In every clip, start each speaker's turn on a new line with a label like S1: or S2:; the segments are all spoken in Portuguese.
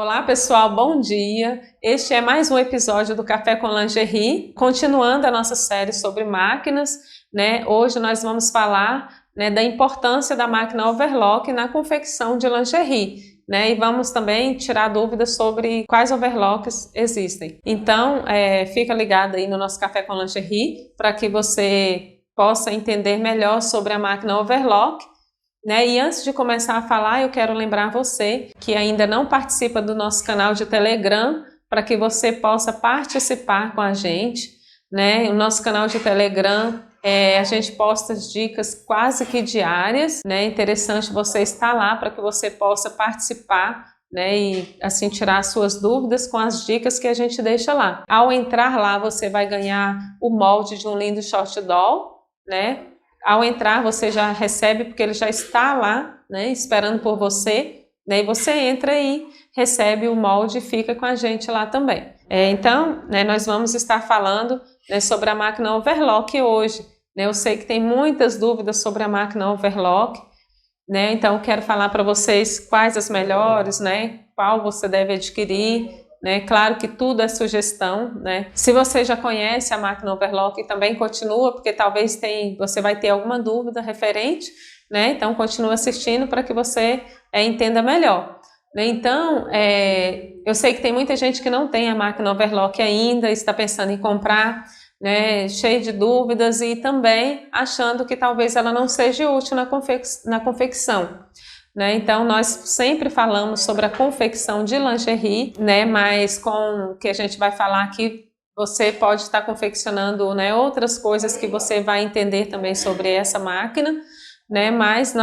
S1: Olá pessoal, bom dia! Este é mais um episódio do Café com Lingerie, continuando a nossa série sobre máquinas, né? Hoje nós vamos falar, né, da importância da máquina overlock na confecção de lingerie, né? E vamos também tirar dúvidas sobre quais overlocks existem. Então, fica ligado aí no nosso Café com Lingerie para que você possa entender melhor sobre a máquina overlock. E antes de começar a falar, eu quero lembrar você que ainda não participa do nosso canal de Telegram, para que você possa participar com a gente, né? O nosso canal de Telegram, a gente posta dicas quase que diárias, né? É interessante você estar lá para que você possa participar, né? E assim tirar suas dúvidas com as dicas que a gente deixa lá. Ao entrar lá, você vai ganhar o molde de um lindo short doll, né? Ao entrar, você já recebe, porque ele já está lá, né, esperando por você, né, e você entra e recebe o molde e fica com a gente lá também. Então, né, nós vamos estar falando, né, sobre a máquina overlock hoje. Né, eu sei que tem muitas dúvidas sobre a máquina overlock, né, então eu quero falar para vocês quais as melhores, né, qual você deve adquirir. Né? Claro que tudo é sugestão, né? Se você já conhece a máquina overlock, também continua, porque talvez você vai ter alguma dúvida referente, né? Então continua assistindo para que você entenda melhor. Né? Então, eu sei que tem muita gente que não tem a máquina overlock ainda, está pensando em comprar, né? Cheio de dúvidas e também achando que talvez ela não seja útil na confecção. Né? Então nós sempre falamos sobre a confecção de lingerie, né? Mas com o que a gente vai falar aqui, você pode estar confeccionando, né, outras coisas que você vai entender também sobre essa máquina, né? Mas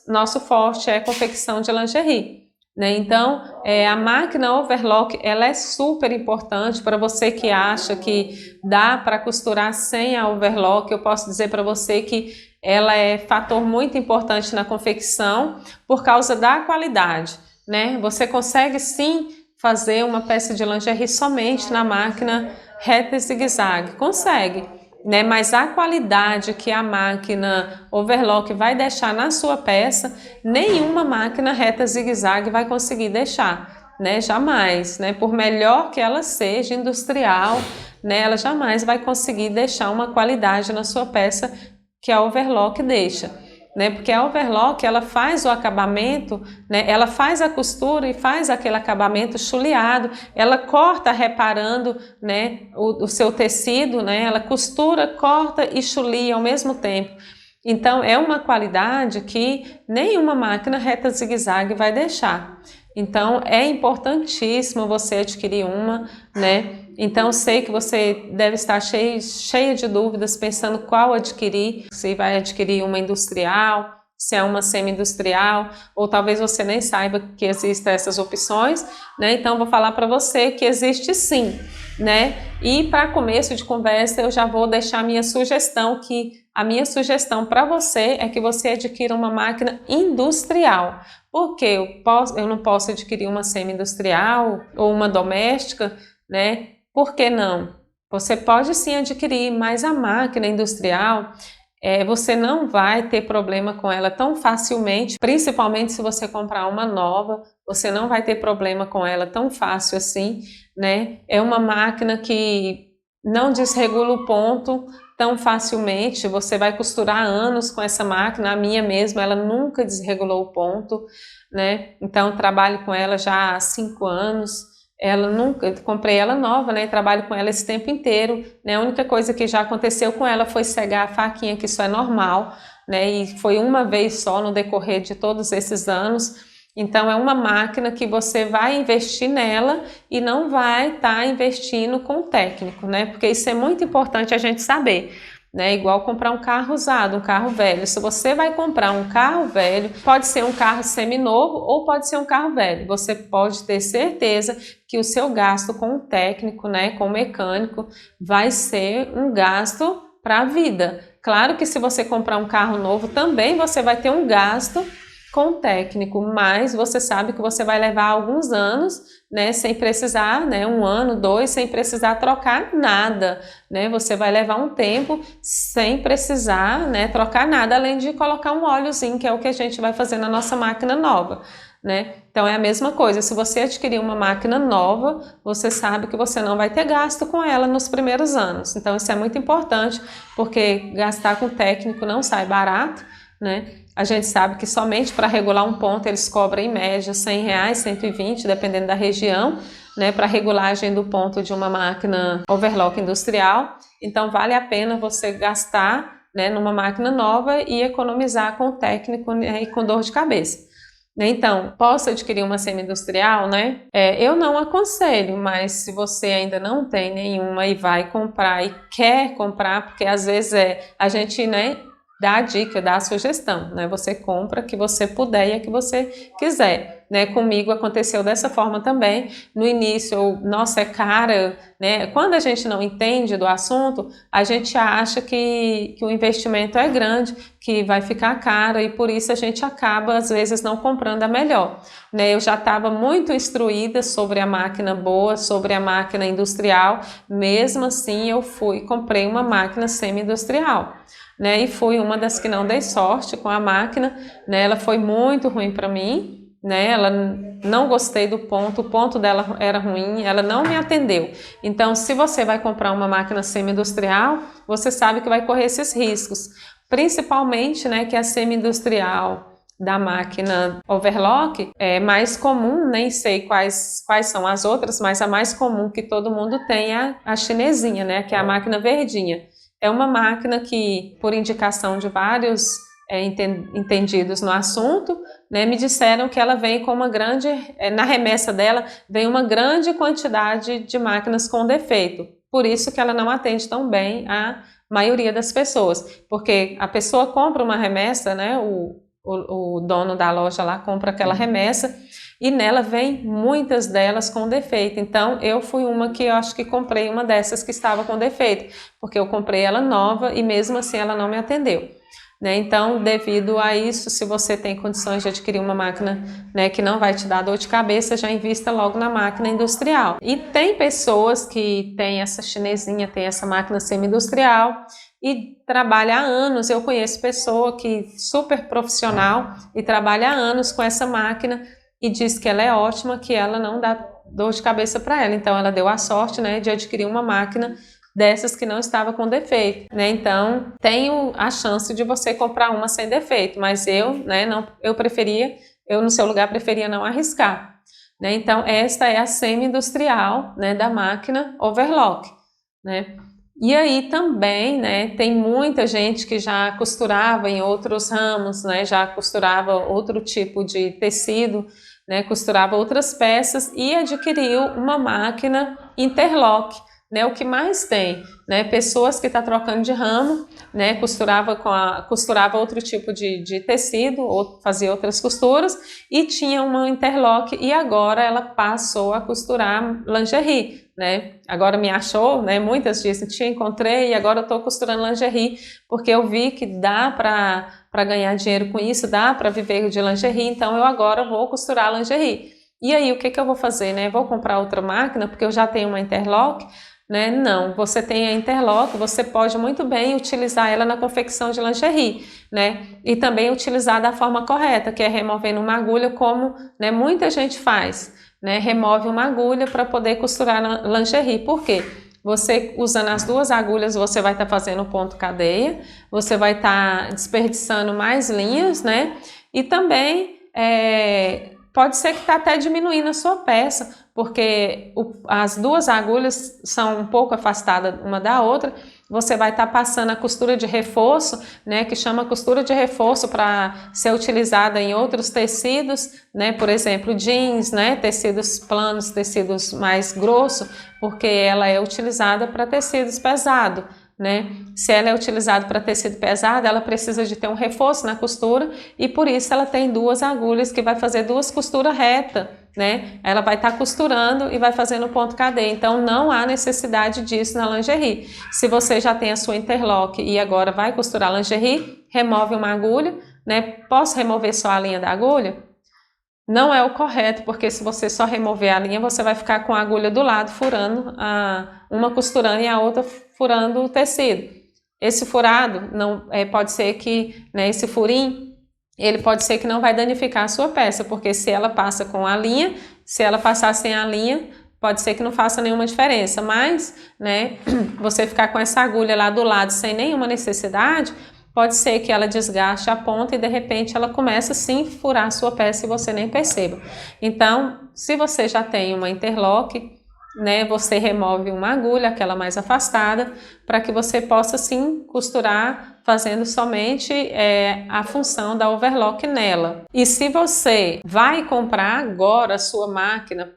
S1: nosso forte é a confecção de lingerie. Né? Então, a máquina overlock, ela é super importante para você que acha que dá para costurar sem a overlock. Eu posso dizer para você que ela é fator muito importante na confecção por causa da qualidade. Né? Você consegue sim fazer uma peça de lingerie somente na máquina reta e zigue-zague, consegue. Né? Mas a qualidade que a máquina overlock vai deixar na sua peça, nenhuma máquina reta zigue-zague vai conseguir deixar, né? Jamais, né? Por melhor que ela seja industrial, né? Ela jamais vai conseguir deixar uma qualidade na sua peça que a overlock deixa. Né? Porque a overlock, ela faz o acabamento, né? Ela faz a costura e faz aquele acabamento chuleado, ela corta reparando, né, o seu tecido, né? Ela costura, corta e chulia ao mesmo tempo. Então é uma qualidade que nenhuma máquina reta zigue-zague vai deixar. Então é importantíssimo você adquirir uma, né? Então sei que você deve estar cheia de dúvidas, pensando qual adquirir, se vai adquirir uma industrial, se é uma semi-industrial, ou talvez você nem saiba que existem essas opções, né? Então vou falar para você que existe sim, né? E para começo de conversa eu já vou deixar a minha sugestão, que a minha sugestão para você é que você adquira uma máquina industrial. Porque eu não posso adquirir uma semi-industrial ou uma doméstica, né? Por que não? Você pode sim adquirir, mas a máquina industrial, você não vai ter problema com ela tão facilmente, principalmente se você comprar uma nova, você não vai ter problema com ela tão fácil assim, né? É uma máquina que não desregula o ponto tão facilmente, você vai costurar anos com essa máquina. A minha mesmo, ela nunca desregulou o ponto, né? Então eu trabalho com ela já há 5 anos. Eu comprei ela nova, né? Trabalho com ela esse tempo inteiro, né? A única coisa que já aconteceu com ela foi cegar a faquinha, que isso é normal, né? E foi uma vez só no decorrer de todos esses anos. Então é uma máquina que você vai investir nela e não vai estar investindo com o técnico, né? Porque isso é muito importante a gente saber. Né? Igual comprar um carro usado, um carro velho. Se você vai comprar um carro velho, pode ser um carro seminovo ou pode ser um carro velho. Você pode ter certeza que o seu gasto com o técnico, né, com o mecânico, vai ser um gasto para a vida. Claro que se você comprar um carro novo, também você vai ter um gasto com o técnico, mas você sabe que você vai levar alguns anos, né, sem precisar, né, 1 ano, 2, sem precisar trocar nada, né, você vai levar um tempo sem precisar, né, trocar nada, além de colocar um óleozinho, que é o que a gente vai fazer na nossa máquina nova, né? Então é a mesma coisa, se você adquirir uma máquina nova, você sabe que você não vai ter gasto com ela nos primeiros anos. Então isso é muito importante, porque gastar com técnico não sai barato, né? A gente sabe que somente para regular um ponto eles cobram em média R$100, 120, dependendo da região, né, para regulagem do ponto de uma máquina overlock industrial. Então vale a pena você gastar, né, numa máquina nova e economizar com o técnico, né, e com dor de cabeça. Então, posso adquirir uma semi-industrial, né? Eu não aconselho, mas se você ainda não tem nenhuma e vai comprar e quer comprar, porque às vezes a gente, né, dá a dica, dá a sugestão, né? Você compra que você puder e a que você quiser, né? Comigo aconteceu dessa forma também. No início, nossa, é cara, né? Quando a gente não entende do assunto, a gente acha que o investimento é grande, que vai ficar caro e por isso a gente acaba, às vezes, não comprando a melhor, né? Eu já estava muito instruída sobre a máquina boa, sobre a máquina industrial, mesmo assim eu fui e comprei uma máquina semi-industrial, né? E fui uma das que não dei sorte com a máquina, né? Ela foi muito ruim para mim, né? Ela não gostei do ponto, o ponto dela era ruim, ela não me atendeu. Então, se você vai comprar uma máquina semi-industrial, você sabe que vai correr esses riscos, principalmente, né, que a semi-industrial da máquina overlock é mais comum, nem sei quais são as outras, mas a mais comum que todo mundo tem é a chinesinha, né, que é a máquina verdinha. É uma máquina que, por indicação de vários entendidos no assunto, né, me disseram que ela vem com uma grande, na remessa dela, vem uma grande quantidade de máquinas com defeito. Por isso que ela não atende tão bem a maioria das pessoas. Porque a pessoa compra uma remessa, né, o dono da loja lá compra aquela remessa e nela vem muitas delas com defeito. Então eu fui uma que eu acho que comprei uma dessas que estava com defeito, porque eu comprei ela nova e mesmo assim ela não me atendeu, né? Então, devido a isso, se você tem condições de adquirir uma máquina, né, que não vai te dar dor de cabeça, já invista logo na máquina industrial. E tem pessoas que têm essa chinesinha, tem essa máquina semi-industrial e trabalha há anos. Eu conheço pessoa que super profissional e trabalha há anos com essa máquina e diz que ela é ótima, que ela não dá dor de cabeça para ela. Então ela deu a sorte, né, de adquirir uma máquina dessas que não estava com defeito, né? Então tenho a chance de você comprar uma sem defeito, mas eu, né, eu no seu lugar preferia não arriscar, né? Então esta é a semi-industrial, né, da máquina overlock, né? E aí também, né, tem muita gente que já costurava em outros ramos, né, já costurava outro tipo de tecido, né, costurava outras peças e adquiriu uma máquina interlock, né, o que mais tem, né, pessoas que estão trocando de ramo, né, costurava outro tipo de tecido, ou fazia outras costuras e tinha uma interlock e agora ela passou a costurar lingerie, né, agora me achou, né, muitas dizem, te encontrei e agora eu estou costurando lingerie, porque eu vi que dá para ganhar dinheiro com isso, dá para viver de lingerie, então eu agora vou costurar lingerie. E aí o que eu vou fazer, né, vou comprar outra máquina porque eu já tenho uma interlock, né? Não, você tem a interlock, você pode muito bem utilizar ela na confecção de lingerie, né? E também utilizar da forma correta, que é removendo uma agulha, como, né, muita gente faz, né? Remove uma agulha para poder costurar na lingerie. Por quê? Você usando as duas agulhas, você vai estar fazendo ponto cadeia, você vai estar desperdiçando mais linhas, né? E também pode ser que está até diminuindo a sua peça, porque as duas agulhas são um pouco afastadas uma da outra. Você vai estar passando a costura de reforço, né, que chama costura de reforço, para ser utilizada em outros tecidos, né, por exemplo, jeans, né, tecidos planos, tecidos mais grossos, porque ela é utilizada para tecidos pesados, né? Se ela é utilizada para tecido pesado, ela precisa de ter um reforço na costura e por isso ela tem duas agulhas que vai fazer duas costuras retas, né? Ela vai estar costurando e vai fazendo ponto cadeia, então não há necessidade disso na lingerie. Se você já tem a sua interlock e agora vai costurar lingerie, remove uma agulha, né? Posso remover só a linha da agulha? Não é o correto, porque se você só remover a linha, você vai ficar com a agulha do lado furando, uma costurando e a outra furando o tecido. Esse furado, não, pode ser que, né, esse furinho, ele pode ser que não vai danificar a sua peça, porque se ela passa com a linha, se ela passar sem a linha, pode ser que não faça nenhuma diferença, mas, né, você ficar com essa agulha lá do lado sem nenhuma necessidade, pode ser que ela desgaste a ponta e de repente ela começa sim a furar a sua peça e você nem perceba. Então, se você já tem uma interlock, né, você remove uma agulha, aquela mais afastada, para que você possa sim costurar fazendo somente a função da overlock nela. E se você vai comprar agora a sua máquina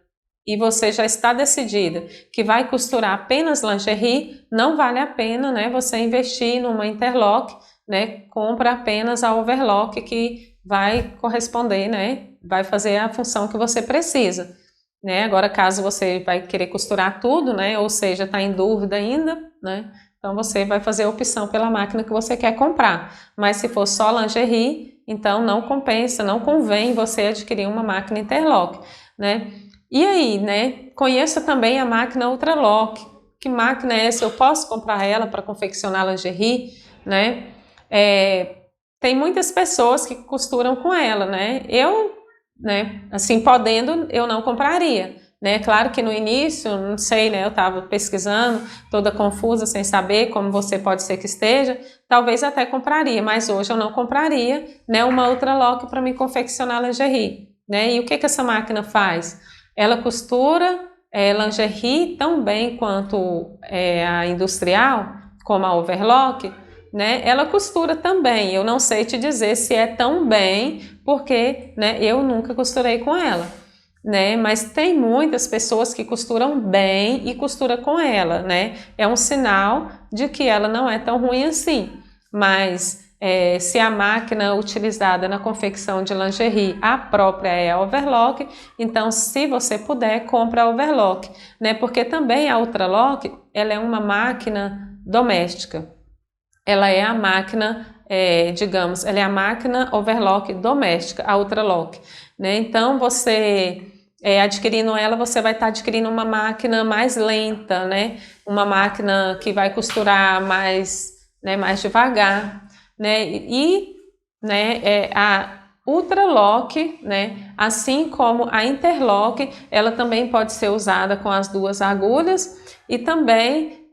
S1: e você já está decidida que vai costurar apenas lingerie, não vale a pena, né, você investir numa interlock, né, compra apenas a overlock que vai corresponder, né, vai fazer a função que você precisa. Né? Agora, caso você vai querer costurar tudo, né? Ou seja, está em dúvida ainda, né? Então você vai fazer a opção pela máquina que você quer comprar. Mas se for só lingerie, então não compensa, não convém você adquirir uma máquina interlock, né? E aí, né? Conheça também a máquina Ultralock. Que máquina é essa? Eu posso comprar ela para confeccionar lingerie, né? Tem muitas pessoas que costuram com ela, né? Né, assim, podendo, eu não compraria, né, claro que no início, não sei, né, eu estava pesquisando, toda confusa, sem saber como você pode ser que esteja, talvez até compraria, mas hoje eu não compraria, né, uma Ultralock para me confeccionar lingerie, né, e o que essa máquina faz? Ela costura lingerie tão bem quanto a industrial, como a overlock, né, ela costura também, eu não sei te dizer se é tão bem, porque, né, eu nunca costurei com ela, né, mas tem muitas pessoas que costuram bem e costuram com ela, né, é um sinal de que ela não é tão ruim assim, mas se a máquina utilizada na confecção de lingerie, a própria é a overlock, então se você puder, compra a overlock, né, porque também a Ultralock, ela é uma máquina doméstica. Ela é a máquina, digamos, ela é a máquina overlock doméstica, a Ultralock, né? Então, você adquirindo ela, você vai estar adquirindo uma máquina mais lenta, né? Uma máquina que vai costurar mais, né, mais devagar, né? E né, a Ultralock, né, assim como a Interlock, ela também pode ser usada com as duas agulhas e também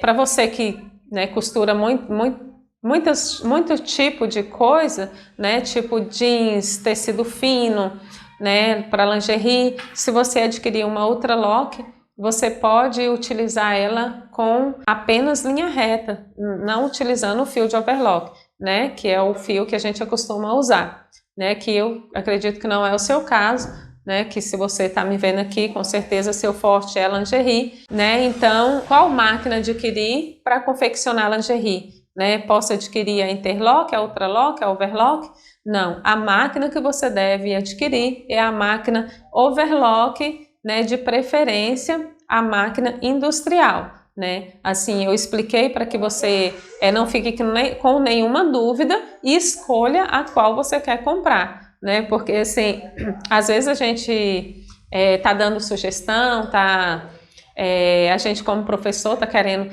S1: para você que, né, costura muito tipo de coisa, né, tipo jeans, tecido fino, né, para lingerie. Se você adquirir uma Ultralock, você pode utilizar ela com apenas linha reta, não utilizando o fio de overlock, né, que é o fio que a gente acostuma usar, né, que eu acredito que não é o seu caso, né, que se você está me vendo aqui, com certeza seu forte é lingerie, né, então qual máquina adquirir para confeccionar lingerie, né, posso adquirir a Interlock, a Ultralock, a Overlock? Não, a máquina que você deve adquirir é a máquina Overlock, né, de preferência a máquina industrial, né, assim eu expliquei para que você não fique com nenhuma dúvida e escolha a qual você quer comprar, né? Porque assim, às vezes a gente tá dando sugestão, a gente como professor tá querendo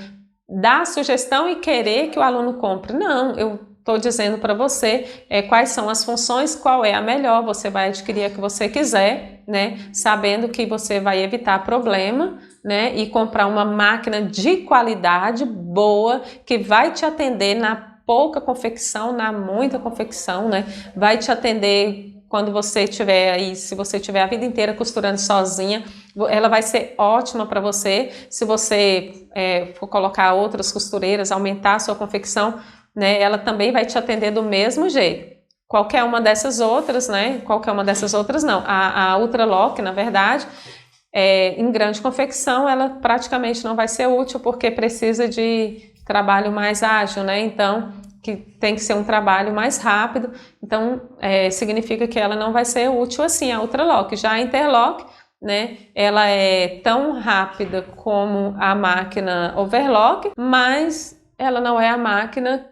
S1: dar sugestão e querer que o aluno compre. Não, eu estou dizendo para você quais são as funções, qual é a melhor, você vai adquirir a que você quiser, né? Sabendo que você vai evitar problema, né? E comprar uma máquina de qualidade boa que vai te atender na pouca confecção, na muita confecção, né? Vai te atender quando você tiver aí, se você tiver a vida inteira costurando sozinha, ela vai ser ótima para você. Se você for colocar outras costureiras, aumentar a sua confecção, né? Ela também vai te atender do mesmo jeito. Qualquer uma dessas outras, né? Qualquer uma dessas outras não. A Ultralock, na verdade, em grande confecção, ela praticamente não vai ser útil porque precisa de trabalho mais ágil, né? Então, que tem que ser um trabalho mais rápido, então significa que ela não vai ser útil assim, a Ultralock. Já a Interlock, né, ela é tão rápida como a máquina Overlock, mas ela não é a máquina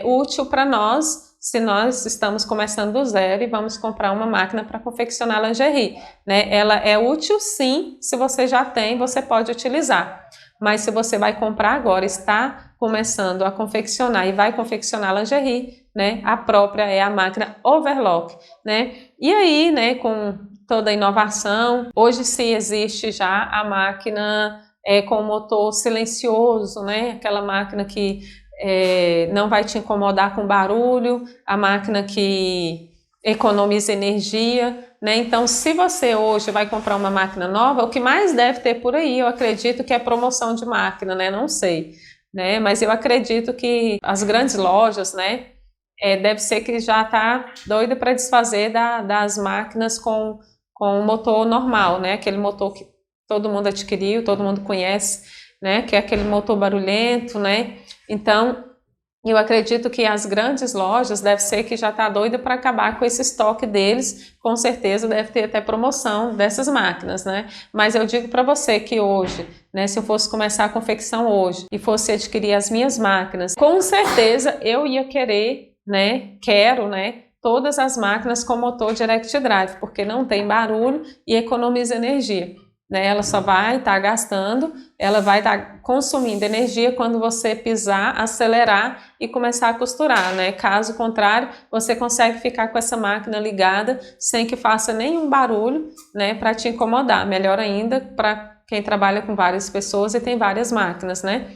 S1: útil para nós, se nós estamos começando do zero e vamos comprar uma máquina para confeccionar lingerie, né? Ela é útil sim, se você já tem, você pode utilizar. Mas se você vai comprar agora, está começando a confeccionar e vai confeccionar lingerie, né, a própria é a máquina overlock, né? E aí, né, com toda a inovação, hoje sim existe já a máquina com motor silencioso, né? Aquela máquina que não vai te incomodar com barulho, a máquina que economiza energia, né? Então, se você hoje vai comprar uma máquina nova, o que mais deve ter por aí, eu acredito que é promoção de máquina, né? Não sei, né? Mas eu acredito que as grandes lojas, né? Deve ser que já está doida para desfazer das máquinas com motor normal, né? Aquele motor que todo mundo adquiriu, todo mundo conhece, né? Que é aquele motor barulhento, né? Então, eu acredito que as grandes lojas deve ser que já está doida para acabar com esse estoque deles, com certeza deve ter até promoção dessas máquinas, né? Mas eu digo para você que hoje, né, se eu fosse começar a confecção hoje e fosse adquirir as minhas máquinas, com certeza eu ia querer, né, quero, né, todas as máquinas com motor direct drive, porque não tem barulho e economiza energia. Né, ela só vai estar gastando, ela vai estar consumindo energia quando você pisar, acelerar e começar a costurar, né? Caso contrário, você consegue ficar com essa máquina ligada sem que faça nenhum barulho, né, para te incomodar. Melhor ainda para quem trabalha com várias pessoas e tem várias máquinas, né?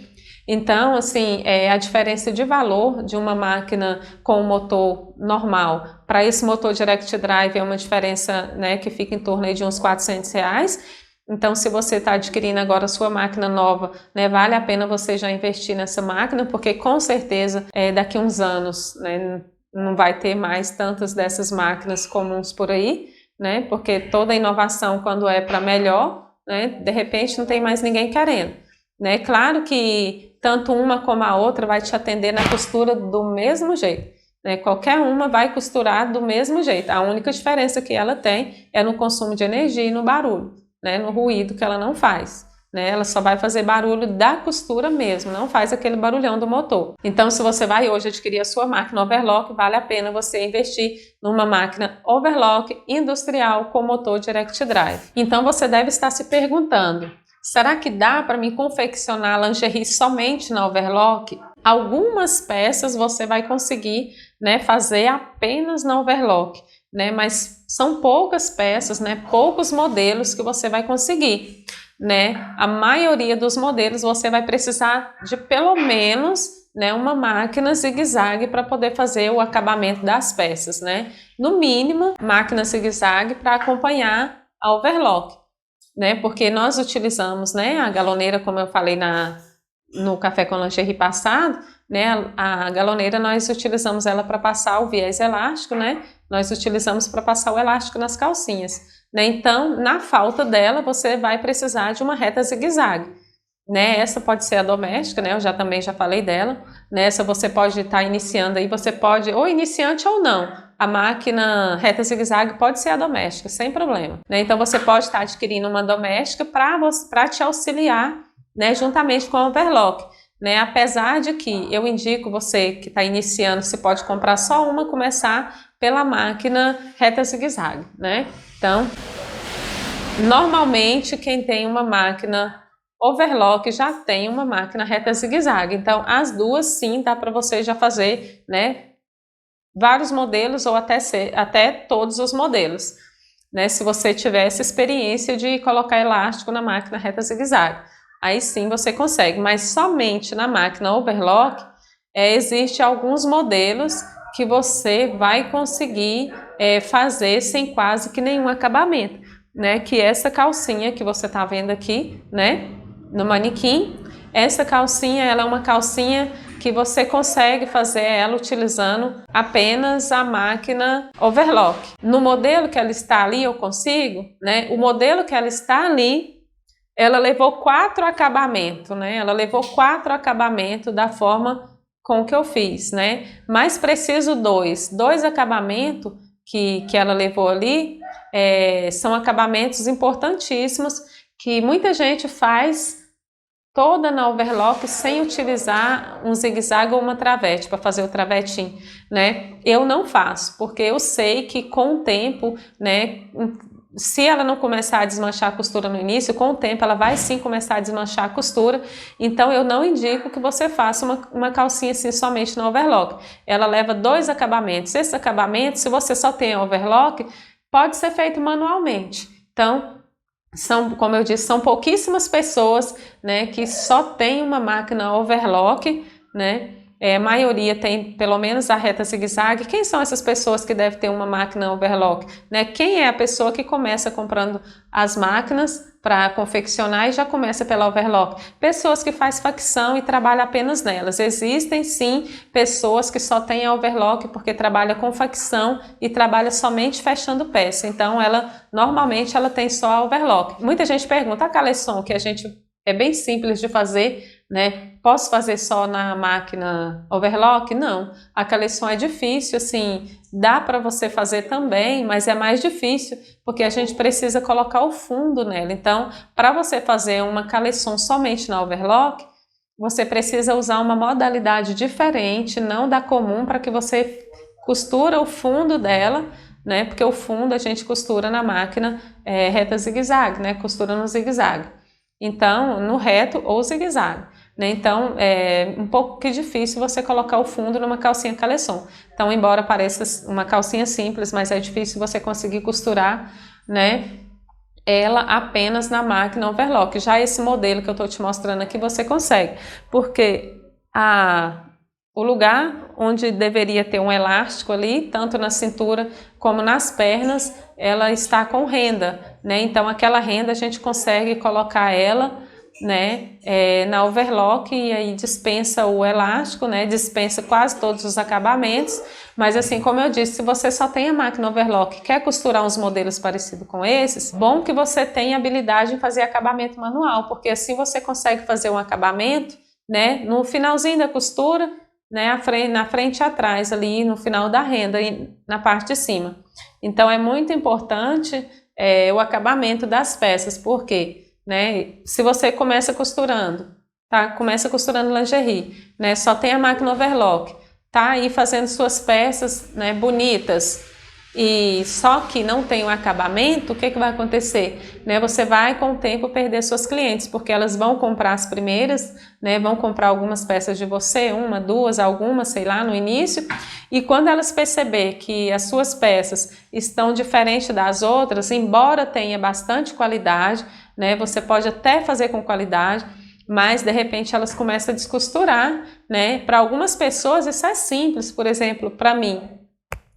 S1: Então, assim, a diferença de valor de uma máquina com motor normal para esse motor direct drive é uma diferença, né, que fica em torno aí de uns R$400. Então, se você está adquirindo agora a sua máquina nova, né, vale a pena você já investir nessa máquina, porque com certeza daqui a uns anos, né, não vai ter mais tantas dessas máquinas comuns por aí, né, porque toda inovação, quando é para melhor, né, de repente não tem mais ninguém querendo. Né? Claro que tanto uma como a outra vai te atender na costura do mesmo jeito. Né? Qualquer uma vai costurar do mesmo jeito. A única diferença que ela tem é no consumo de energia e no barulho. Né, no ruído que ela não faz, né, ela só vai fazer barulho da costura mesmo, não faz aquele barulhão do motor. Então, se você vai hoje adquirir a sua máquina overlock, vale a pena você investir numa máquina overlock industrial com motor direct drive. Então, você deve estar se perguntando, será que dá para mim confeccionar lingerie somente na overlock? Algumas peças você vai conseguir, né, fazer apenas na overlock. Né, mas são poucas peças, né, poucos modelos que você vai conseguir, né? A maioria dos modelos você vai precisar de pelo menos, né, uma máquina zigue-zague para poder fazer o acabamento das peças, né? No mínimo, máquina zigue-zague para acompanhar a overlock, né? Porque nós utilizamos, né, a galoneira, como eu falei no Café com Lingerie passado, né, a galoneira nós utilizamos ela para passar o viés elástico, né, nós utilizamos para passar o elástico nas calcinhas, né, então na falta dela você vai precisar de uma reta zigue-zague, né, essa pode ser a doméstica, né, eu também já falei dela, né, essa você pode estar iniciando aí, você pode, ou iniciante ou não, a máquina reta zigue-zague pode ser a doméstica, sem problema, né, então você pode estar adquirindo uma doméstica para te auxiliar, né, juntamente com o overlock, né, apesar de que eu indico você que está iniciando, você pode comprar só uma, começar pela máquina reta zigue-zague, né, então, normalmente quem tem uma máquina overlock já tem uma máquina reta zigue-zague, então as duas sim dá para você já fazer, né, vários modelos ou até todos os modelos, né, se você tiver essa experiência de colocar elástico na máquina reta zigue-zague. Aí sim você consegue, mas somente na máquina overlock existe alguns modelos que você vai conseguir fazer sem quase que nenhum acabamento, né? Que essa calcinha que você está vendo aqui, né? No manequim, essa calcinha ela é uma calcinha que você consegue fazer ela utilizando apenas a máquina overlock. No modelo que ela está ali eu consigo, né? O modelo que ela está ali ela levou 4 acabamentos, né? Ela levou 4 acabamentos da forma com que eu fiz, né? Mas preciso 2. 2 acabamentos que ela levou ali são acabamentos importantíssimos que muita gente faz toda na overlock sem utilizar um zigue-zague ou uma travete para fazer o travetinho, né? Eu não faço, porque eu sei que com o tempo, né, se ela não começar a desmanchar a costura no início, com o tempo ela vai sim começar a desmanchar a costura. Então eu não indico que você faça uma calcinha assim somente no overlock. Ela leva 2 acabamentos. Esses acabamentos, se você só tem overlock, pode ser feito manualmente. Então, como eu disse, são pouquíssimas pessoas, né, que só tem uma máquina overlock, né? A maioria tem pelo menos a reta zigue-zague. Quem são essas pessoas que devem ter uma máquina overlock? Né? Quem é a pessoa que começa comprando as máquinas para confeccionar e já começa pela overlock? Pessoas que fazem facção e trabalham apenas nelas. Existem sim pessoas que só têm a overlock porque trabalha com facção e trabalha somente fechando peça. Então normalmente ela tem só a overlock. Muita gente pergunta, a caleçon que a gente é bem simples de fazer, né? Posso fazer só na máquina overlock? Não. A caleçon é difícil, assim, dá para você fazer também, mas é mais difícil porque a gente precisa colocar o fundo nela. Então, para você fazer uma caleçon somente na overlock, você precisa usar uma modalidade diferente, não da comum, para que você costura o fundo dela, né? Porque o fundo a gente costura na máquina reta zigue-zague, né? Costura no zigue-zague. Então, no reto ou zigue-zague, né? Então, é um pouco difícil você colocar o fundo numa calcinha caleçon. Então, embora pareça uma calcinha simples, mas é difícil você conseguir costurar, né, ela apenas na máquina overlock. Já esse modelo que eu estou te mostrando aqui, você consegue, porque o lugar onde deveria ter um elástico ali, tanto na cintura como nas pernas, ela está com renda, né? Então aquela renda a gente consegue colocar ela, né, na overlock e aí dispensa o elástico, né? Dispensa quase todos os acabamentos. Mas assim, como eu disse, se você só tem a máquina overlock e quer costurar uns modelos parecidos com esses, bom que você tenha habilidade em fazer acabamento manual, porque assim você consegue fazer um acabamento, né, no finalzinho da costura, né, na frente e atrás, ali no final da renda e na parte de cima. Então é muito importante o acabamento das peças, porque, né, se você começa costurando, tá? Começa costurando lingerie, né, só tem a máquina overlock, tá aí fazendo suas peças, né, bonitas, e só que não tem um acabamento, o que vai acontecer? Né, você vai com o tempo perder suas clientes, porque elas vão comprar as primeiras, né, vão comprar algumas peças de você, uma, duas, algumas, sei lá, no início, e quando elas perceber que as suas peças estão diferentes das outras, embora tenha bastante qualidade, né, você pode até fazer com qualidade, mas de repente elas começam a descosturar, né? Para algumas pessoas isso é simples, por exemplo, para mim,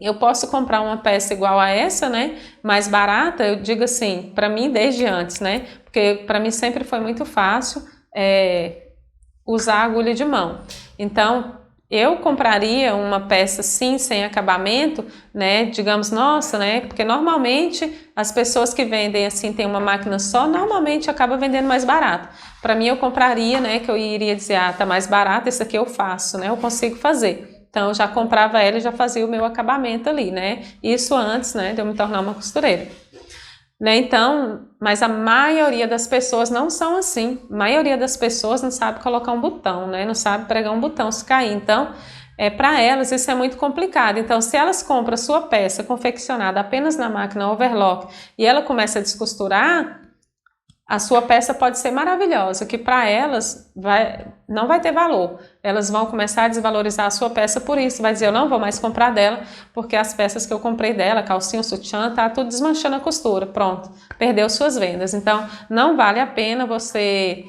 S1: eu posso comprar uma peça igual a essa, né, mais barata, eu digo assim, para mim desde antes, né, porque para mim sempre foi muito fácil usar agulha de mão. Então, eu compraria uma peça sim, sem acabamento, né, digamos, nossa, né, porque normalmente as pessoas que vendem assim, tem uma máquina só, normalmente acaba vendendo mais barato. Para mim eu compraria, né, que eu iria dizer, tá mais barato, esse aqui eu faço, né, eu consigo fazer. Então, eu já comprava ela e já fazia o meu acabamento ali, né? Isso antes, né, de eu me tornar uma costureira. Né? Então, mas a maioria das pessoas não são assim. A maioria das pessoas não sabe colocar um botão, né? Não sabe pregar um botão se cair. Então, para elas isso é muito complicado. Então, se elas compram a sua peça confeccionada apenas na máquina overlock e ela começa a descosturar, a sua peça pode ser maravilhosa, que para elas não vai ter valor. Elas vão começar a desvalorizar a sua peça por isso. Vai dizer, eu não vou mais comprar dela, porque as peças que eu comprei dela, calcinha, sutiã, tá tudo desmanchando a costura. Pronto, perdeu suas vendas. Então, não vale a pena você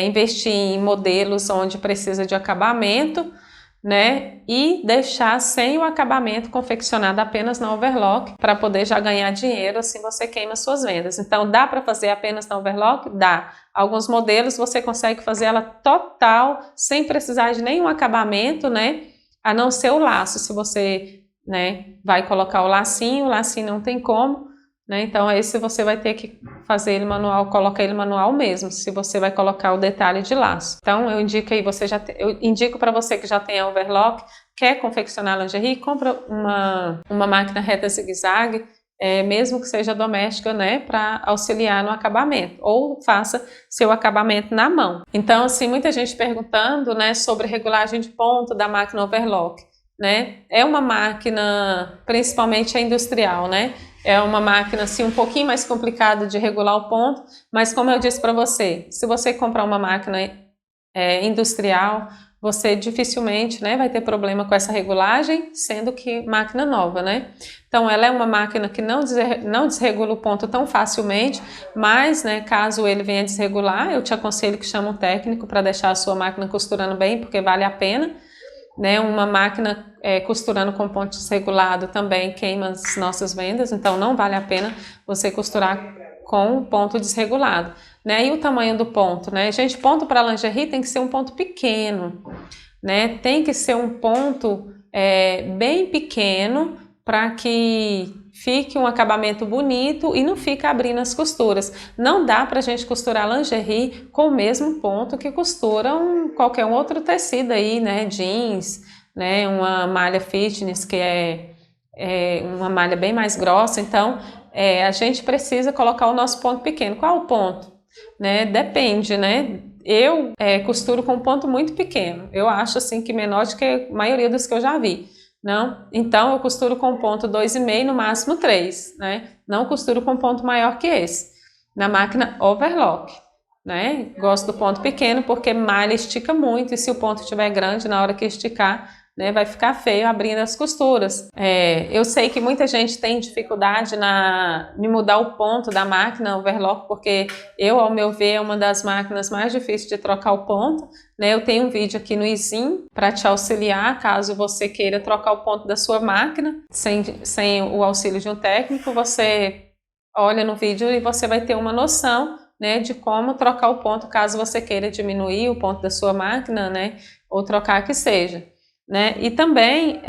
S1: investir em modelos onde precisa de acabamento, né, e deixar sem o acabamento confeccionado apenas na overlock para poder já ganhar dinheiro, assim você queima suas vendas. Então dá para fazer apenas na overlock? Dá. Alguns modelos você consegue fazer ela total, sem precisar de nenhum acabamento, né, a não ser o laço, se você, né, vai colocar o lacinho não tem como, né, então esse você vai ter que fazer ele manual, coloca ele manual mesmo, se você vai colocar o detalhe de laço. Então eu indico aí, eu indico para você que já tem a overlock, quer confeccionar lingerie, compra uma máquina reta zigue-zague, mesmo que seja doméstica, né, para auxiliar no acabamento, ou faça seu acabamento na mão. Então assim, muita gente perguntando, né, sobre regulagem de ponto da máquina overlock, né, é uma máquina, principalmente a industrial, né, É uma máquina assim um pouquinho mais complicada de regular o ponto, mas como eu disse para você, se você comprar uma máquina industrial, você dificilmente, né, vai ter problema com essa regulagem, sendo que máquina nova, né? Então ela é uma máquina que não desregula o ponto tão facilmente, mas, né, caso ele venha desregular, eu te aconselho que chame um técnico para deixar a sua máquina costurando bem, porque vale a pena, né? Uma máquina costurando com ponto desregulado também queima as nossas vendas, então não vale a pena você costurar com ponto desregulado, né? E o tamanho do ponto, né? Gente, ponto para lingerie tem que ser um ponto pequeno, né? Tem que ser um ponto bem pequeno para que fique um acabamento bonito e não fique abrindo as costuras. Não dá para a gente costurar lingerie com o mesmo ponto que costura qualquer outro tecido aí, né? Jeans, né? Uma malha fitness que é uma malha bem mais grossa, então a gente precisa colocar o nosso ponto pequeno. Qual o ponto? Né? Depende, né? Eu costuro com um ponto muito pequeno. Eu acho assim que menor do que a maioria dos que eu já vi. Não? Então eu costuro com ponto 2,5, no máximo 3, né? Não costuro com ponto maior que esse. Na máquina overlock, né? Gosto do ponto pequeno porque malha estica muito e se o ponto estiver grande na hora que esticar, né, vai ficar feio abrindo as costuras. Eu sei que muita gente tem dificuldade em mudar o ponto da máquina overlock, porque ao meu ver, é uma das máquinas mais difíceis de trocar o ponto, né? Eu tenho um vídeo aqui no Izin para te auxiliar, caso você queira trocar o ponto da sua máquina, sem o auxílio de um técnico, você olha no vídeo e você vai ter uma noção, né, de como trocar o ponto, caso você queira diminuir o ponto da sua máquina, né, ou trocar que seja. Né? E também,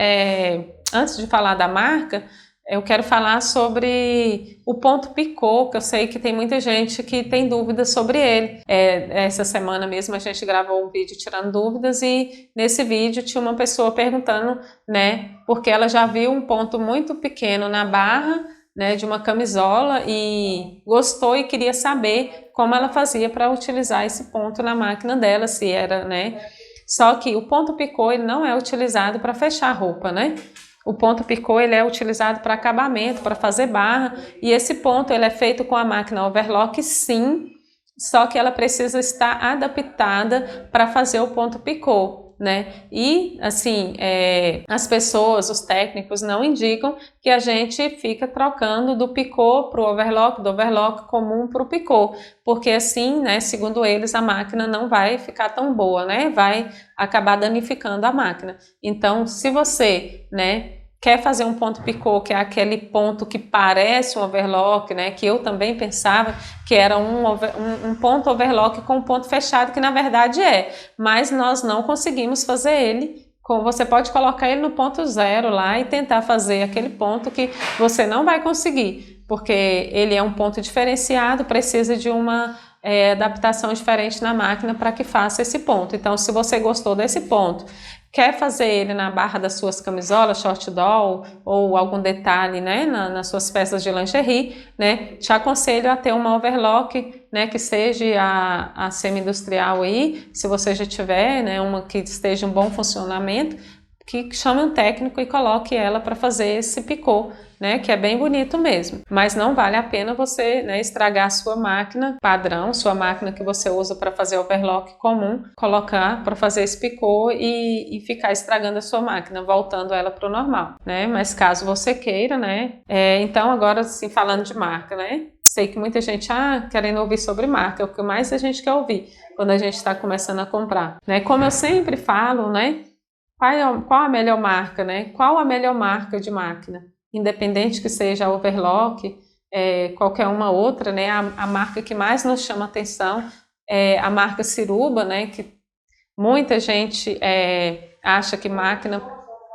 S1: antes de falar da marca, eu quero falar sobre o ponto picô, que eu sei que tem muita gente que tem dúvidas sobre ele. Essa semana mesmo a gente gravou um vídeo tirando dúvidas e nesse vídeo tinha uma pessoa perguntando, né, porque ela já viu um ponto muito pequeno na barra, né, de uma camisola e gostou e queria saber como ela fazia para utilizar esse ponto na máquina dela, se era, né? Só que o ponto picô ele não é utilizado para fechar a roupa, né? O ponto picô ele é utilizado para acabamento, para fazer barra, e esse ponto ele é feito com a máquina overlock, sim, só que ela precisa estar adaptada para fazer o ponto picô, né? E assim, as pessoas, os técnicos não indicam que a gente fica trocando do picô para o overlock, do overlock comum para o picô, porque assim, né, segundo eles, a máquina não vai ficar tão boa, né? Vai acabar danificando a máquina. Então, se você, né, quer fazer um ponto picô, que é aquele ponto que parece um overlock, né? Que eu também pensava que era um ponto overlock com um ponto fechado, que na verdade mas nós não conseguimos fazer ele. Você pode colocar ele no ponto 0 lá e tentar fazer aquele ponto que você não vai conseguir, porque ele é um ponto diferenciado, precisa de uma adaptação diferente na máquina para que faça esse ponto. Então, se você gostou desse ponto, quer fazer ele na barra das suas camisolas, short doll ou algum detalhe, né, nas suas peças de lingerie, né, te aconselho a ter uma overlock, né, que seja a semi-industrial aí, se você já tiver, né, uma que esteja em bom funcionamento, que chame um técnico e coloque ela para fazer esse picô, né, que é bem bonito mesmo, mas não vale a pena você, né, estragar a sua máquina padrão, sua máquina que você usa para fazer overlock comum, colocar para fazer esse picô e ficar estragando a sua máquina, voltando ela para o normal, né, mas caso você queira, né, então agora sim falando de marca, né, sei que muita gente querendo ouvir sobre marca, é o que mais a gente quer ouvir quando a gente está começando a comprar, né, como eu sempre falo, né, qual a melhor marca, né, qual a melhor marca de máquina? Independente que seja a overlock, qualquer uma outra, né, a marca que mais nos chama atenção é a marca Ciruba, né, que muita gente acha que máquina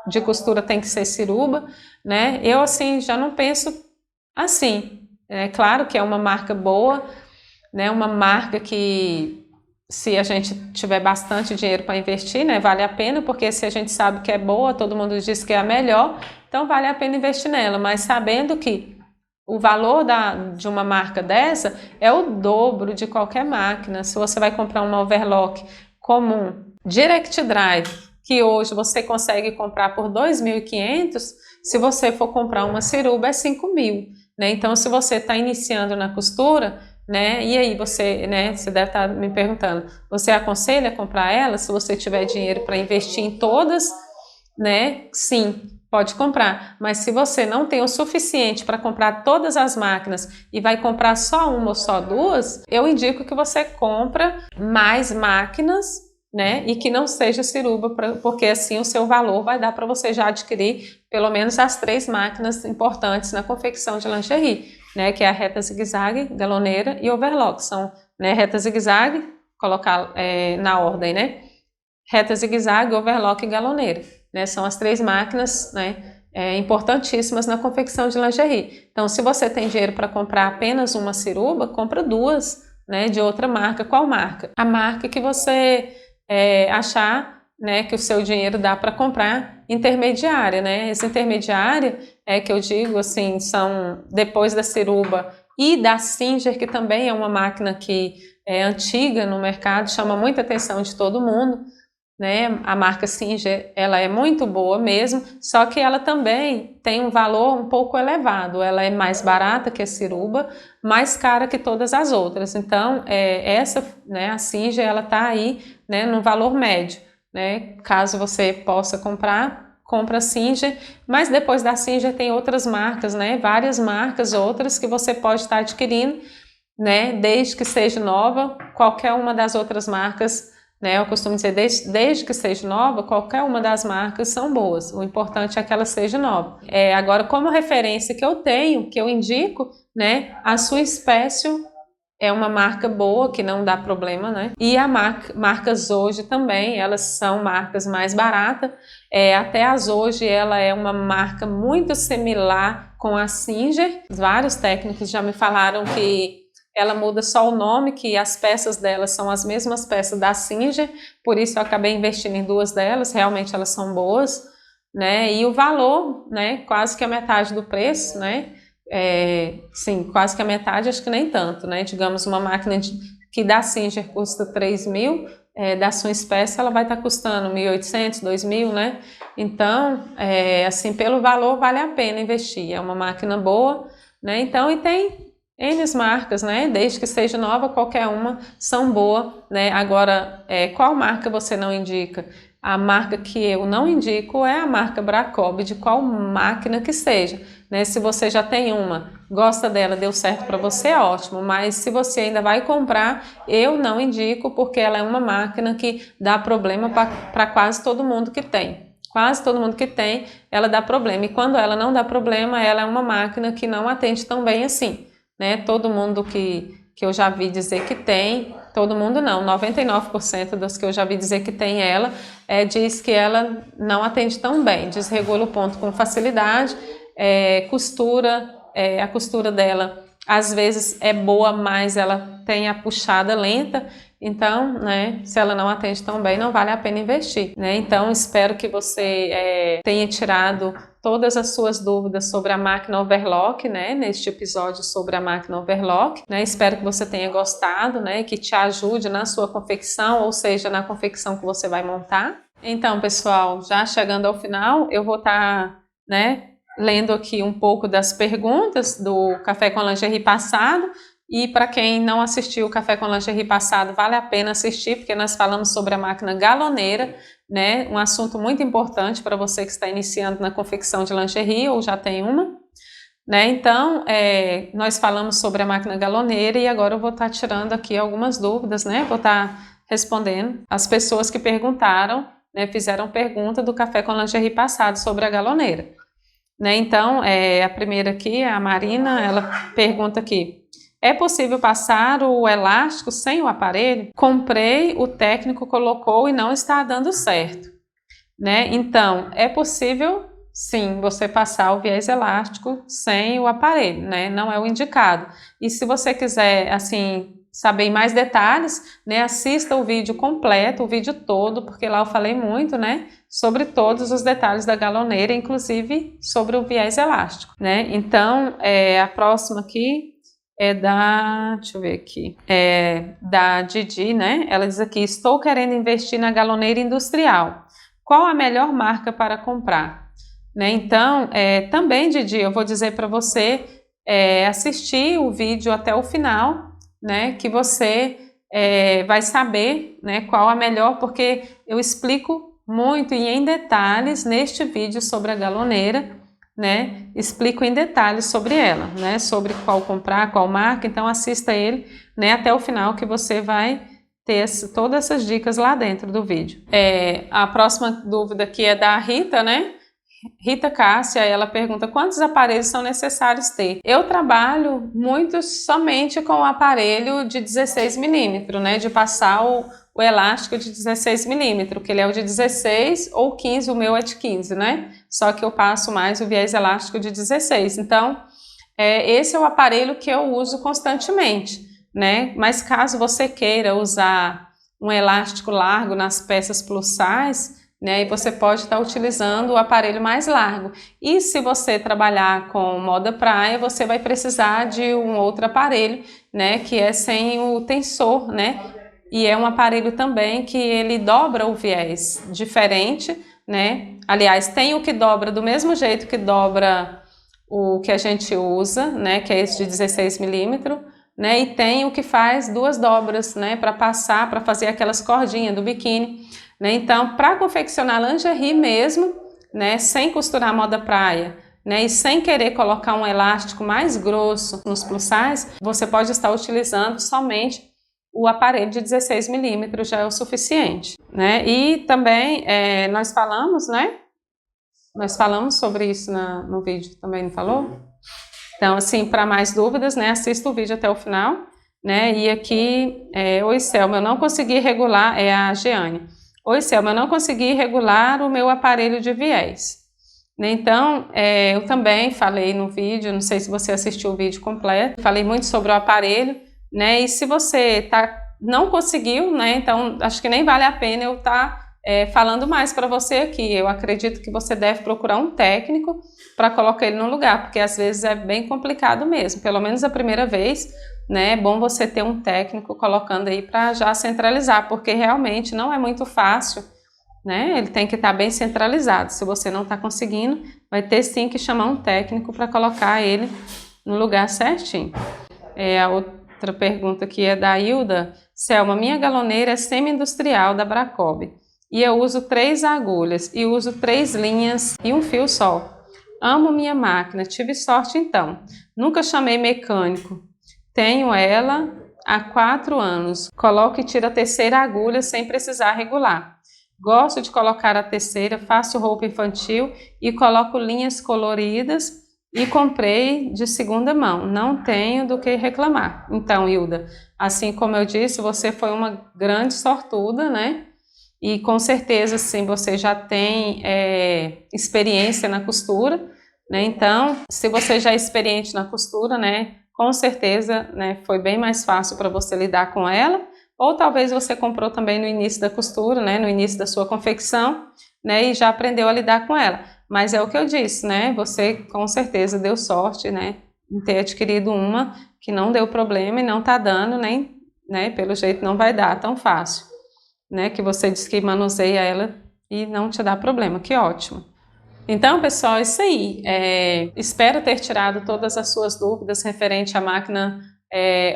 S1: de costura tem que ser Ciruba, né, eu assim já não penso assim, é claro que é uma marca boa, né, uma marca que se a gente tiver bastante dinheiro para investir, né, vale a pena, porque se a gente sabe que é boa, todo mundo diz que é a melhor, então vale a pena investir nela, mas sabendo que o valor de uma marca dessa é o dobro de qualquer máquina. Se você vai comprar uma overlock comum, direct drive, que hoje você consegue comprar por 2.500, se você for comprar uma Ciruba é 5.000. né? Então, se você está iniciando na costura, né? E aí você, né? Você deve estar me perguntando, você aconselha a comprar ela? Se você tiver dinheiro para investir em todas, né? Sim, pode comprar. Mas se você não tem o suficiente para comprar todas as máquinas e vai comprar só uma ou só duas, eu indico que você compra mais máquinas, né? E que não seja Ciruba, porque assim o seu valor vai dar para você já adquirir pelo menos as 3 máquinas importantes na confecção de lingerie, né? Que é a reta zigue-zague, galoneira e overlock. São, né, reta zigue-zague, colocar na ordem, né? Reta zigue-zague, overlock e galoneira, né? São as 3 máquinas, né, importantíssimas na confecção de lingerie. Então, se você tem dinheiro para comprar apenas uma Ciruba, compra 2, né, de outra marca. Qual marca? A marca que você achar, né, que o seu dinheiro dá para comprar intermediária, né? Essa intermediária que eu digo assim, são depois da Ciruba e da Singer, que também é uma máquina que é antiga no mercado, chama muita atenção de todo mundo, né? A marca Singer, ela é muito boa mesmo, só que ela também tem um valor um pouco elevado. Ela é mais barata que a Ciruba, mais cara que todas as outras. Então, essa, né, a Singer, ela tá aí, né, no valor médio, né? Caso você possa comprar, compra a Singer, mas depois da Singer tem outras marcas, né? Várias marcas outras que você pode estar adquirindo, né? Desde que seja nova, qualquer uma das outras marcas, né, eu costumo dizer, desde que seja nova, qualquer uma das marcas são boas. O importante é que ela seja nova. Agora, como referência que eu tenho, que eu indico, né, a Sua Special é uma marca boa, que não dá problema, né? E a marca Zoji também, elas são marcas mais baratas. Até a Zoji, ela é uma marca muito similar com a Singer. Vários técnicos já me falaram que ela muda só o nome, que as peças delas são as mesmas peças da Singer, por isso eu acabei investindo em 2 delas, realmente elas são boas, né? E o valor, né? Quase que a metade do preço, né? Sim, quase que a metade, acho que nem tanto, né? Digamos, uma máquina que da Singer custa 3.000, da Sua Special ela vai estar custando 1.800, 2.000, né? Então, assim, pelo valor vale a pena investir, é uma máquina boa, né? Então, e tem N marcas, né? Desde que seja nova, qualquer uma são boas, né? Agora, qual marca você não indica? A marca que eu não indico é a marca Bracov, de qual máquina que seja, né? Se você já tem uma, gosta dela, deu certo para você, é ótimo, mas se você ainda vai comprar, eu não indico, porque ela é uma máquina que dá problema para quase todo mundo que tem. Quase todo mundo que tem, ela dá problema, e quando ela não dá problema, ela é uma máquina que não atende tão bem assim, né? Todo mundo que eu já vi dizer que tem, todo mundo não, 99% dos que eu já vi dizer que tem ela, diz que ela não atende tão bem, desregula o ponto com facilidade, a costura dela às vezes é boa, mas ela tem a puxada lenta, então, né, se ela não atende tão bem, não vale a pena investir, né? Então, espero que você tenha tirado todas as suas dúvidas sobre a máquina overlock, né, neste episódio sobre a máquina overlock, né? Espero que você tenha gostado, né, que te ajude na sua confecção, ou seja, na confecção que você vai montar. Então, pessoal, já chegando ao final, eu vou estar, né, lendo aqui um pouco das perguntas do Café com Lingerie passado. E para quem não assistiu o Café com Lingerie passado, vale a pena assistir, porque nós falamos sobre a máquina galoneira, né? Um assunto muito importante para você que está iniciando na confecção de lingerie ou já tem uma, né? Então, nós falamos sobre a máquina galoneira e agora eu vou estar tirando aqui algumas dúvidas, né? Vou estar respondendo as pessoas que perguntaram, né? Fizeram pergunta do Café com Lingerie passado sobre a galoneira, né? Então, a primeira aqui, a Marina, ela pergunta aqui: é possível passar o elástico sem o aparelho? Comprei, o técnico colocou e não está dando certo, né? Então, é possível, sim, você passar o viés elástico sem o aparelho, né? Não é o indicado. E se você quiser, assim, saber mais detalhes, né? Assista o vídeo completo, o vídeo todo, porque lá eu falei muito, né? Sobre todos os detalhes da galoneira, inclusive sobre o viés elástico, né? Então, a próxima aqui deixa eu ver aqui, da Didi, né? Ela diz aqui: estou querendo investir na galoneira industrial. Qual a melhor marca para comprar? Né? Então, também, Didi, eu vou dizer para você assistir o vídeo até o final, né, que você vai saber, né, qual a melhor, porque eu explico muito e em detalhes neste vídeo sobre a galoneira, né, explico em detalhes sobre ela, né, sobre qual comprar, qual marca, então assista ele, né, até o final que você vai ter todas essas dicas lá dentro do vídeo. A próxima dúvida aqui é da Rita, né? Rita Cássia, ela pergunta quantos aparelhos são necessários ter. Eu trabalho muito somente com o aparelho de 16 milímetros, né, de passar o elástico de 16 milímetros, que ele é o de 16 ou 15, o meu é de 15, né, só que eu passo mais o viés elástico de 16, então esse é o aparelho que eu uso constantemente, né, mas caso você queira usar um elástico largo nas peças plus size, né, e você pode estar utilizando o aparelho mais largo. E se você trabalhar com moda praia, você vai precisar de um outro aparelho, né, que é sem o tensor, né, e é um aparelho também que ele dobra o viés diferente, né, aliás, tem o que dobra do mesmo jeito que dobra o que a gente usa, né, que é esse de 16 milímetros, né, e tem o que faz duas dobras, né, para passar, para fazer aquelas cordinhas do biquíni. Né? Então, para confeccionar lingerie mesmo, né, sem costurar moda praia, né, e sem querer colocar um elástico mais grosso nos plus size, você pode estar utilizando somente o aparelho de 16 milímetros, já é o suficiente. Né? E também nós falamos, né? Nós falamos sobre isso no vídeo, também não falou? Então, assim, para mais dúvidas, né, assista o vídeo até o final. Né? E aqui, oi Selma, eu não consegui regular, é a Jeane. Oi Selma, eu não consegui regular o meu aparelho de viés. Então, eu também falei no vídeo, não sei se você assistiu o vídeo completo, falei muito sobre o aparelho, né? E se você não conseguiu, né? Então, acho que nem vale a pena eu estar falando mais para você aqui. Eu acredito que você deve procurar um técnico para colocar ele no lugar, porque às vezes é bem complicado mesmo, pelo menos a primeira vez. Né, é bom você ter um técnico colocando aí para já centralizar, porque realmente não é muito fácil, né? Ele tem que estar bem centralizado. Se você não está conseguindo, vai ter sim que chamar um técnico para colocar ele no lugar certinho. A outra pergunta aqui é da Hilda. Selma, minha galoneira é semi-industrial da Bracob e eu uso 3 agulhas e uso 3 linhas e um fio só. Amo minha máquina, tive sorte então. Nunca chamei mecânico. Tenho ela há 4 anos. Coloco e tiro a terceira agulha sem precisar regular. Gosto de colocar a terceira, faço roupa infantil e coloco linhas coloridas e comprei de segunda mão. Não tenho do que reclamar. Então, Hilda, assim como eu disse, você foi uma grande sortuda, né? E com certeza, sim, você já tem experiência na costura, né? Então, se você já é experiente na costura, né? Com certeza, né, foi bem mais fácil para você lidar com ela, ou talvez você comprou também no início da costura, né, no início da sua confecção, né, e já aprendeu a lidar com ela. Mas é o que eu disse, né, você com certeza deu sorte, né, em ter adquirido uma que não deu problema e não está dando, nem, né, pelo jeito não vai dar tão fácil, né, que você disse que manuseia ela e não te dá problema, que ótimo. Então, pessoal, é isso aí. Espero ter tirado todas as suas dúvidas referente à máquina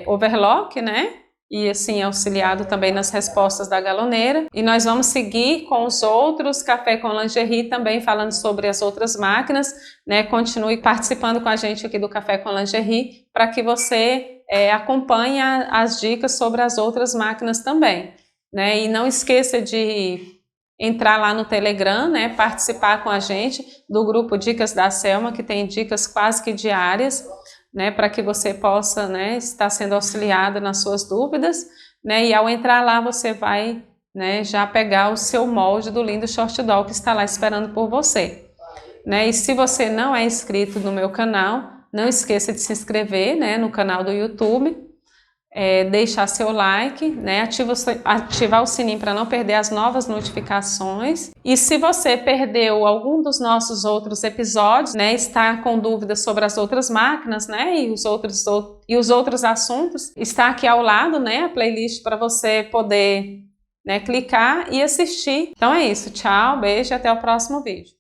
S1: overlock, né? E assim, auxiliado também nas respostas da galoneira. E nós vamos seguir com os outros Café com Lingerie, também falando sobre as outras máquinas, né? Continue participando com a gente aqui do Café com Lingerie, para que você acompanhe as dicas sobre as outras máquinas também, né? E não esqueça de entrar lá no Telegram, né, participar com a gente do grupo Dicas da Selma, que tem dicas quase que diárias, né, para que você possa, né, estar sendo auxiliado nas suas dúvidas, né, e ao entrar lá você vai, né, já pegar o seu molde do lindo short doll que está lá esperando por você, né, e se você não é inscrito no meu canal, não esqueça de se inscrever, né, no canal do YouTube, deixar seu like, né, ativar o sininho para não perder as novas notificações. E se você perdeu algum dos nossos outros episódios, né, está com dúvidas sobre as outras máquinas, né, e os outros assuntos, está aqui ao lado, né, a playlist para você poder, né, clicar e assistir. Então é isso, tchau, beijo e até o próximo vídeo.